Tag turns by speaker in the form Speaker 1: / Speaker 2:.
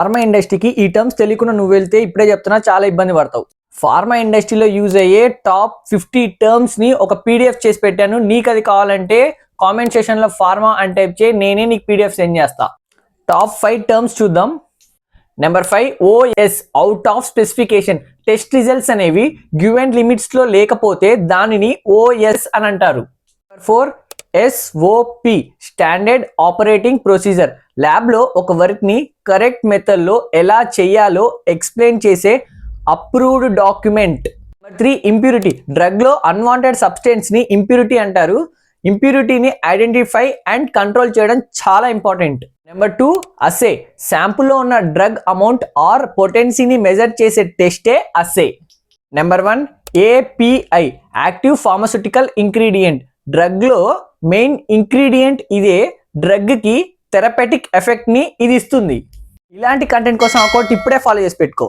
Speaker 1: Pharma ఇండస్ట్రీకి ఈ terms తెలియకుండా నువ్వు వెళ్తే ఇప్పుడే చెప్తున్నా చాలా ఇబ్బంది పడతావు. ఫార్మా ఇండస్ట్రీలో యూజ్ అయ్యే టాప్ 50 టర్మ్స్ ని ఒక పీడిఎఫ్ చేసి పెట్టాను. నీకు అది కావాలంటే కామెంట్ సెక్షన్ లో ఫార్మా అని టైప్ చేయి, నేనే నీకు పీడిఎఫ్ సెండ్ చేస్తా. టాప్ 5 టర్మ్స్ చూద్దాం. Number 5 OS, out of specification. Test results అనేవి గివెన్ లిమిట్స్ లో లేకపోతే దానిని OS అని అంటారు. Number 4 SOP, standard operating procedure. Lab లో ఒక వర్క్ ని కరెక్ట్ మెథడ్ లో ఎలా చేయాలో ఎక్స్ప్లెయిన్ చేసే approved document. Number 3 impurity. Drug లో అన్వాంటెడ్ సబ్స్టెన్స్ ని ఇంప్యూరిటీ అంటారు. ఇంప్యూరిటీని ఐడెంటిఫై అండ్ కంట్రోల్ చేయడం చాలా ఇంపార్టెంట్. నెంబర్ 2 అసే. శాంపుల్లో ఉన్న డ్రగ్ అమౌంట్ ఆర్ పొటెన్సీని మెజర్ చేసే టెస్టే అసే. Number 1 API, active pharmaceutical ingredient. Drug లో మెయిన్ ఇంగ్రీడియంట్ ఇదే. డ్రగ్ కి థెరపెటిక్ ఎఫెక్ట్ ని ఇది ఇస్తుంది. ఇలాంటి కంటెంట్ కోసం అకౌంట్ ఇప్పుడే ఫాలో చేసి పెట్టుకో.